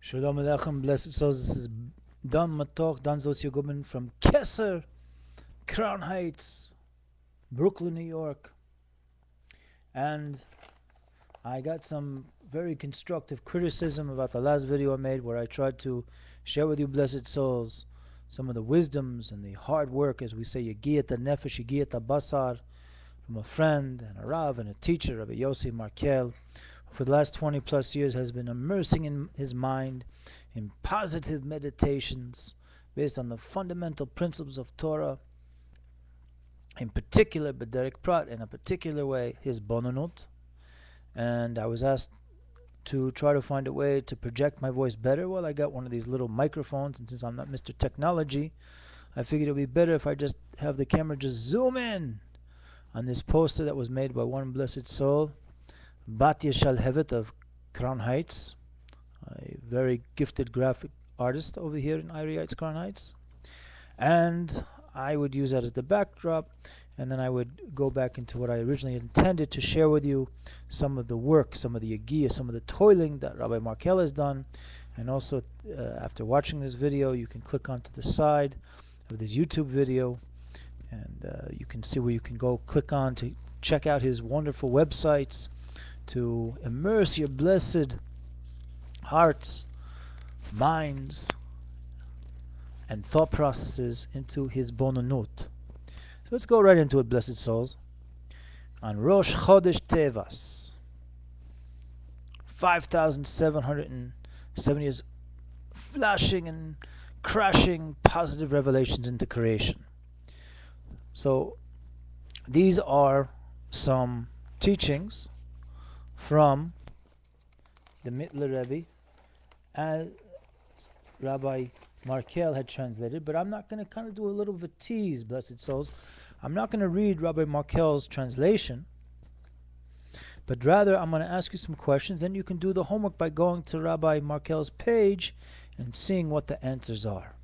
Shalom Aleichem, blessed souls. This is Dan Matok, Dan Soziogubin from Kesser, Crown Heights, Brooklyn, New York. And I got some very constructive criticism about the last video I made where I tried to share with you, blessed souls, some of the wisdoms and the hard work, as we say, Yagiyat Nefesh, Yagiyat Basar, from a friend and a Rav and a teacher, Rabbi Yossi Markel, who for the last 20 plus years has been immersing in his mind in positive meditations based on the fundamental principles of Torah, in particular, B'derek Prat, in a particular way, Hisboenunoote. And I was asked to try to find a way to project my voice better. Well, I got one of these little microphones, and since I'm not Mr. Technology, I figured it would be better if I just have the camera just zoom in on this poster that was made by one blessed soul, Batya Shalhevet of Crown Heights, a very gifted graphic artist over here in Irie Heights, Crown Heights. And I would use that as the backdrop, and then I would go back into what I originally intended to share with you, some of the work, some of the yagiyah, some of the toiling that Rabbi Markel has done. And also, after watching this video, you can click onto the side of this YouTube video, and you can see where you can go click on to check out his wonderful websites, to immerse your blessed hearts, minds, and thought processes into Hisboenunoote. So let's go right into it, blessed souls. On Rosh Chodesh Tevas, 5,707 years, flashing and crashing positive revelations into creation. So these are some teachings from the Mittler Rebbe, as Rabbi Markel had translated, but I'm not going to kind of do a little of a tease, blessed souls. I'm not going to read Rabbi Markel's translation, but rather I'm going to ask you some questions, then you can do the homework by going to Rabbi Markel's page and seeing what the answers are.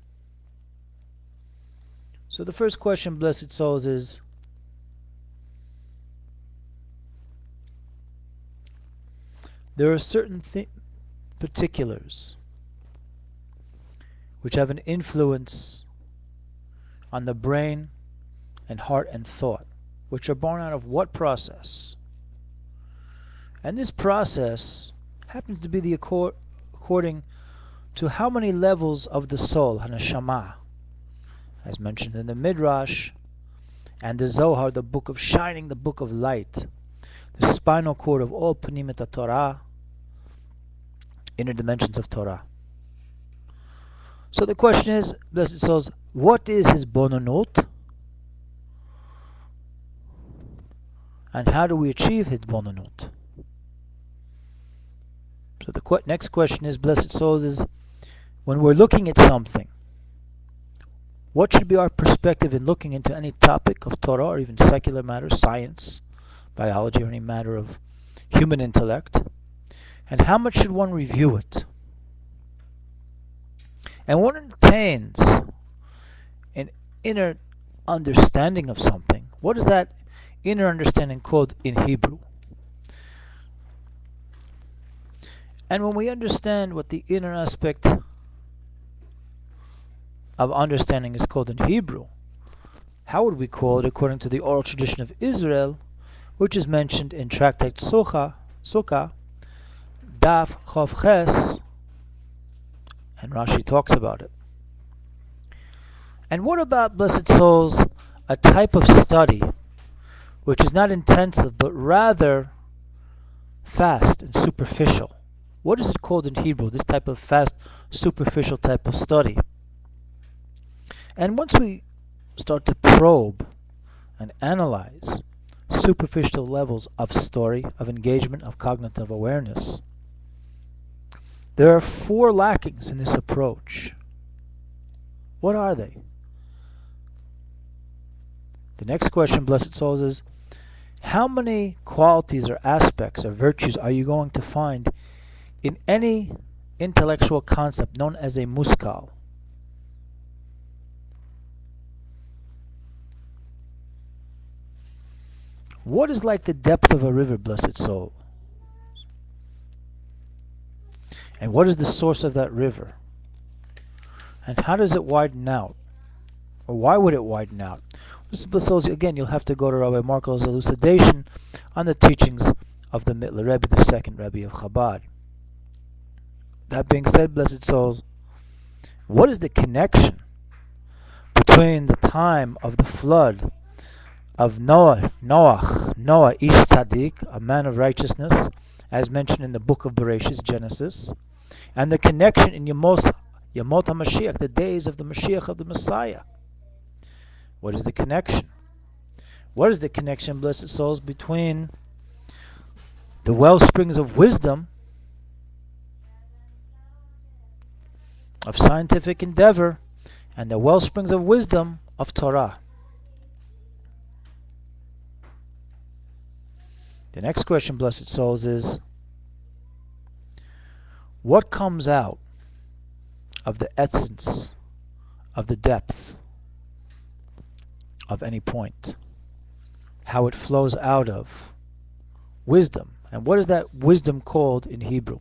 So the first question, blessed souls, is, there are certain particulars which have an influence on the brain and heart and thought, which are born out of what process? And this process happens to be the according to how many levels of the soul, Hanashama, as mentioned in the Midrash, and the Zohar, the book of shining, the book of light, the spinal cord of all Fundimental Torah, Inner Dimensions of Torah. So the question is, blessed souls, what is Hisboenunoote? And how do we achieve Hisboenunoote? So the next question is, blessed souls, is when we're looking at something, what should be our perspective in looking into any topic of Torah or even secular matters, science, biology, or any matter of human intellect? And how much should one review it? And what attains an inner understanding of something? What is that inner understanding called in Hebrew? And when we understand what the inner aspect of understanding is called in Hebrew, how would we call it according to the oral tradition of Israel, which is mentioned in Tractate Sukkah, Daf Chav Ches, and Rashi talks about it. And what about, blessed souls, a type of study which is not intensive but rather fast and superficial? What is it called in Hebrew, this type of fast, superficial type of study? And once we start to probe and analyze superficial levels of story, of engagement, of cognitive awareness, there are 4 lackings in this approach. What are they? The next question, blessed souls, is how many qualities or aspects or virtues are you going to find in any intellectual concept known as a muskal? What is like the depth of a river, blessed soul? And what is the source of that river? And how does it widen out? Or why would it widen out? Again, you'll have to go to Rabbi Markel's elucidation on the teachings of the Mittler Rebbe, the second Rebbe of Chabad. That being said, blessed souls, what is the connection between the time of the flood of Noah, Ish Tzaddik, a man of righteousness, as mentioned in the book of Bereshit, Genesis, and the connection in Yamot HaMashiach, the days of the Mashiach, of the Messiah? What is the connection? What is the connection, blessed souls, between the well springs of wisdom, of scientific endeavor, and the well springs of wisdom of Torah? The next question, blessed souls, is what comes out of the essence of the depth of any point? How it flows out of wisdom. And what is that wisdom called in Hebrew?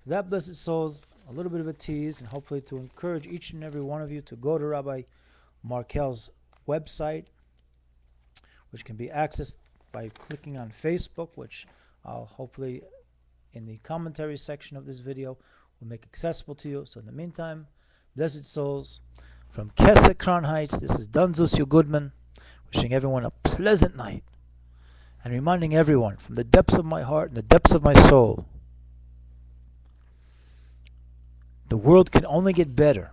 For that, blessed souls, a little bit of a tease, and hopefully to encourage each and every one of you to go to Rabbi Markel's website, which can be accessed by clicking on Facebook, which I'll hopefully in the commentary section of this video will make accessible to you. So in the meantime, blessed souls, from Kesser Crown Heights, this is Don Zusio Goodman, wishing everyone a pleasant night, and reminding everyone from the depths of my heart and the depths of my soul, the world can only get better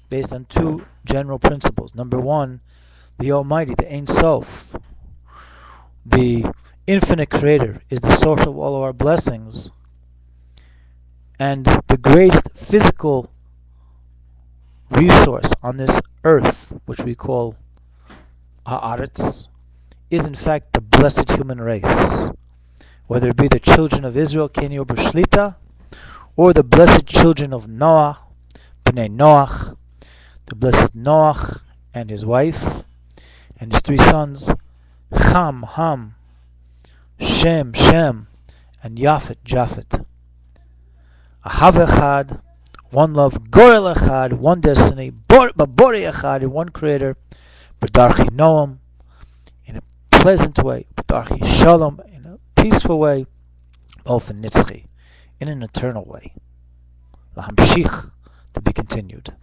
based on two general principles. Number one, the Almighty, the Ein Sof, the infinite Creator, is the source of all of our blessings, and the greatest physical resource on this earth, which we call Haaretz, is in fact the blessed human race, whether it be the children of Israel, Keni or Shlita, or the blessed children of Noah, Bnei Noach, the blessed Noach and his wife, and his three sons, Ham, Ham, Shem, Shem, and Japhet. Ahav Echad, one love, Gorel Echad, one destiny, Bori Echad, one creator, B'darchi Noam, in a pleasant way, B'darchi Shalom, in a peaceful way, Ofen Nitzchi, in an eternal way. Lahamshich, to be continued.